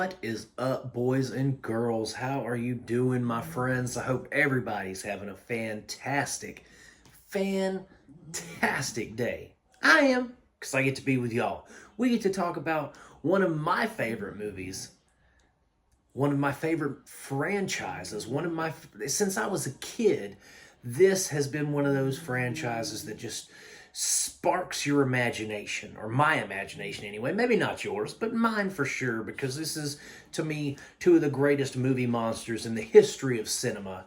What is up, boys and girls? How are you doing, my friends? I hope everybody's having a fantastic day. I am, because I get to be with y'all. We get to talk about one of my favorite movies, one of my favorite franchises, since I was a kid, this has been one of those franchises that just sparks your imagination, or my imagination anyway. Maybe not yours, but mine for sure, because this is, to me, two of the greatest movie monsters in the history of cinema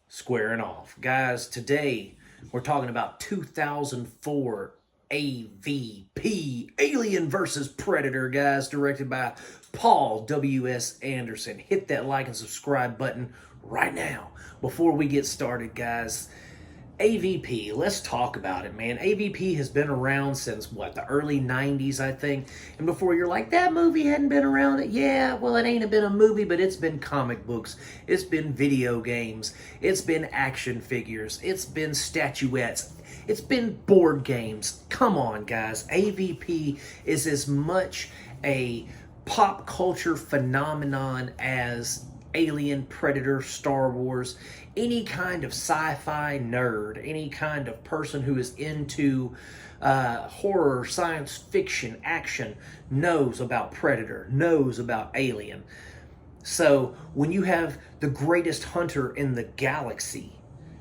squaring off. Guys, today we're talking about 2004 AVP, Alien vs. Predator, guys, directed by Paul W.S. Anderson. Hit that like and subscribe button right now. Before we get started, guys, AVP, let's talk about it, man. AVP has been around since, what, the early 90s, I think. And before you're like, that movie hadn't been around. Yeah, well, it ain't been a movie, but it's been comic books. It's been video games. It's been action figures. It's been statuettes. It's been board games. Come on, guys. AVP is as much a pop culture phenomenon as Alien, Predator, Star Wars, any kind of sci-fi nerd, any kind of person who is into horror, science fiction, action, knows about Predator, knows about Alien. So when you have the greatest hunter in the galaxy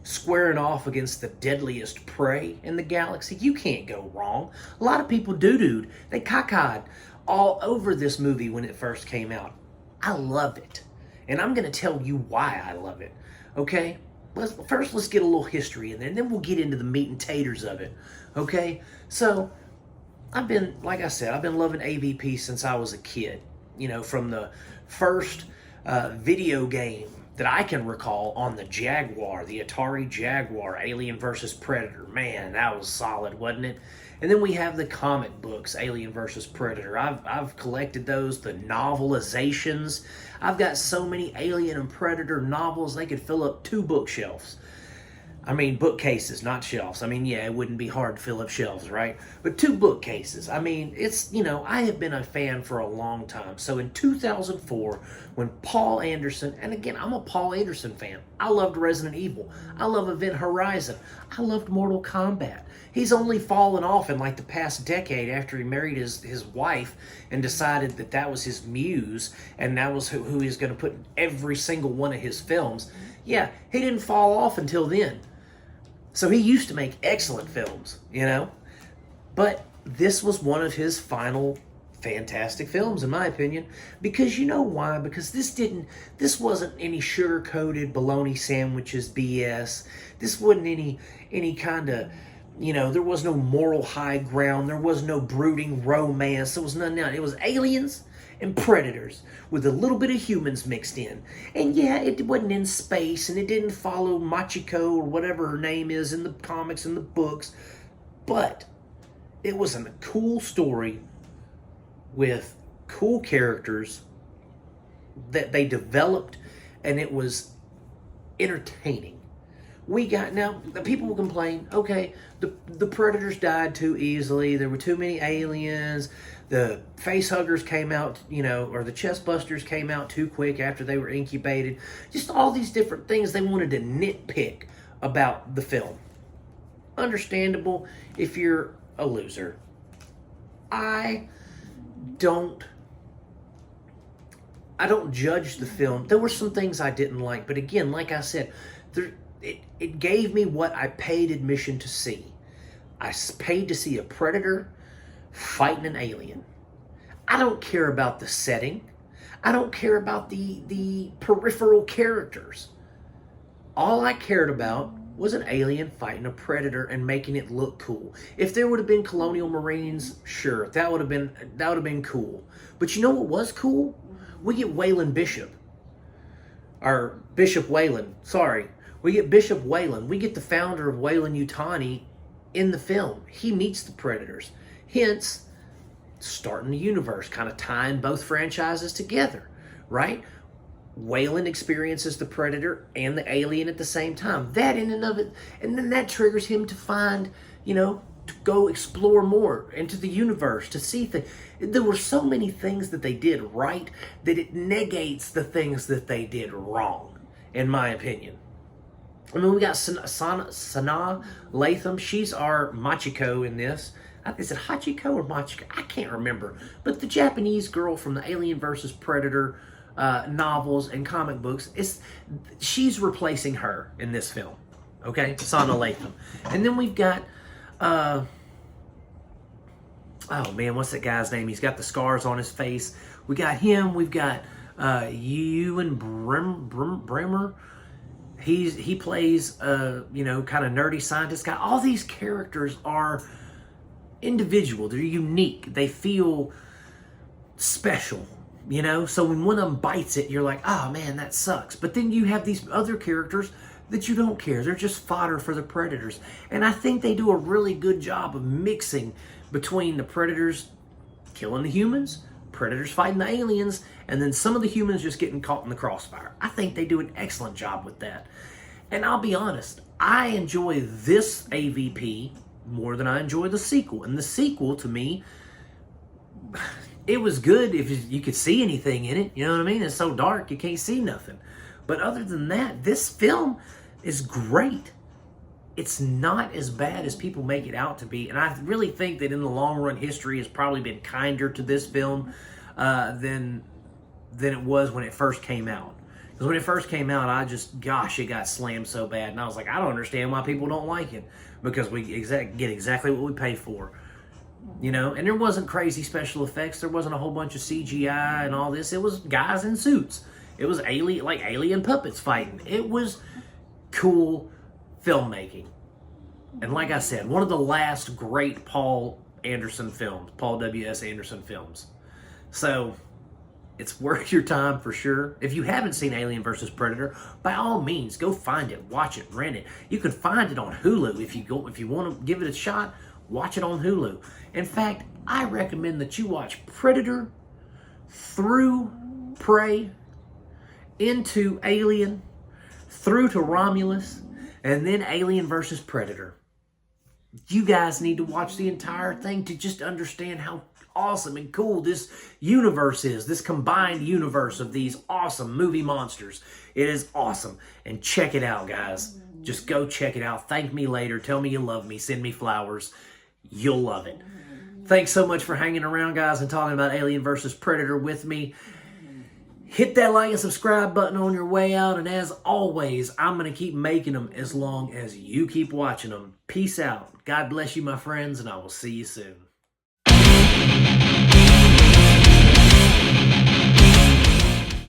squaring off against the deadliest prey in the galaxy, you can't go wrong. A lot of people doo-dooed, they cacaed all over this movie when it first came out. I love it. And I'm going to tell you why I love it, okay? Let's get a little history in there, and then we'll get into the meat and taters of it, okay? So, like I said, I've been loving AVP since I was a kid. You know, from the first video game that I can recall on the Jaguar, the Atari Jaguar, Alien vs. Predator. Man, that was solid, wasn't it? And then we have the comic books, Alien vs. Predator. I've collected those, the novelizations. I've got so many Alien and Predator novels, they could fill up 2 bookshelves. I mean, bookcases, not shelves. I mean, yeah, it wouldn't be hard to fill up shelves, right? But 2 bookcases. I mean, it's, you know, I have been a fan for a long time. So in 2004, when Paul Anderson, and again, I'm a Paul Anderson fan. I loved Resident Evil. I love Event Horizon. I loved Mortal Kombat. He's only fallen off in like the past decade after he married his wife and decided that that was his muse and that was who he's going to put in every single one of his films. Yeah, he didn't fall off until then. So he used to make excellent films, you know? But this was one of his final fantastic films, in my opinion. Because you know why? Because this wasn't any sugar-coated bologna sandwiches BS. This wasn't any kind of, you know, there was no moral high ground. There was no brooding romance. There was none of that. It was aliens and predators with a little bit of humans mixed in. And yeah, it wasn't in space, and it didn't follow Machiko or whatever her name is in the comics and the books, but it was a cool story with cool characters that they developed, and it was entertaining. Now, the people will complain, okay, the Predators died too easily, there were too many aliens, the face huggers came out, you know, or the chest busters came out too quick after they were incubated. Just all these different things they wanted to nitpick about the film. Understandable if you're a loser. I don't judge the film. There were some things I didn't like, but again, like I said, it gave me what I paid admission to see. I paid to see a predator fighting an alien. I don't care about the setting. I don't care about the peripheral characters. All I cared about was an alien fighting a predator and making it look cool. If there would have been colonial marines, sure, that would have been cool. But you know what was cool? We get Waylon Bishop. Or Bishop Wayland, sorry. We get Bishop Wayland. We get the founder of Weyland-Yutani in the film. He meets the Predators. Hence, starting the universe, kind of tying both franchises together, right? Wayland experiences the Predator and the alien at the same time. That in and of it, and then that triggers him to find, you know, to go explore more into the universe, to see things. There were so many things that they did right that it negates the things that they did wrong, in my opinion. I mean, we got Sanaa Lathan. She's our Machiko in this. Is it Hachiko or Machiko? I can't remember. But the Japanese girl from the Alien vs. Predator novels and comic books, she's replacing her in this film. Okay? Sanaa Lathan. And then we've got, oh man, what's that guy's name? He's got the scars on his face. We got him. We've got Ewan Bremer. He plays kind of nerdy scientist guy. All these characters are individual. They're unique. They feel special, So when one of them bites it, you're like, oh man, that sucks. But then you have these other characters that you don't care. They're just fodder for the predators. And I think they do a really good job of mixing between the predators killing the humans, predators fighting the aliens, and then some of the humans just getting caught in the crossfire. I think they do an excellent job with that. And I'll be honest, I enjoy this AVP more than I enjoy the sequel. And the sequel, to me, it was good if you could see anything in it. You know what I mean? It's so dark, you can't see nothing. But other than that, this film is great. It's not as bad as people make it out to be. And I really think that in the long run, history has probably been kinder to this film than it was when it first came out. Because when it first came out, it got slammed so bad. And I was like, I don't understand why people don't like it. Because we get exactly what we pay for. And there wasn't crazy special effects. There wasn't a whole bunch of CGI and all this. It was guys in suits. It was alien puppets fighting. It was cool filmmaking. And like I said, one of the last great Paul W.S. Anderson films. So it's worth your time for sure. If you haven't seen Alien vs. Predator, by all means, go find it, watch it, rent it. You can find it on Hulu if you want to give it a shot. Watch it on Hulu. In fact, I recommend that you watch Predator through Prey, into Alien, through to Romulus, and then Alien vs. Predator. You guys need to watch the entire thing to just understand how awesome and cool this universe is, this combined universe of these awesome movie monsters. It is awesome. And check it out, guys. Just go check it out. Thank me later. Tell me you love me. Send me flowers. You'll love it. Thanks so much for hanging around, guys, and talking about Alien vs. Predator with me. Hit that like and subscribe button on your way out. And as always, I'm going to keep making them as long as you keep watching them. Peace out. God bless you, my friends, and I will see you soon.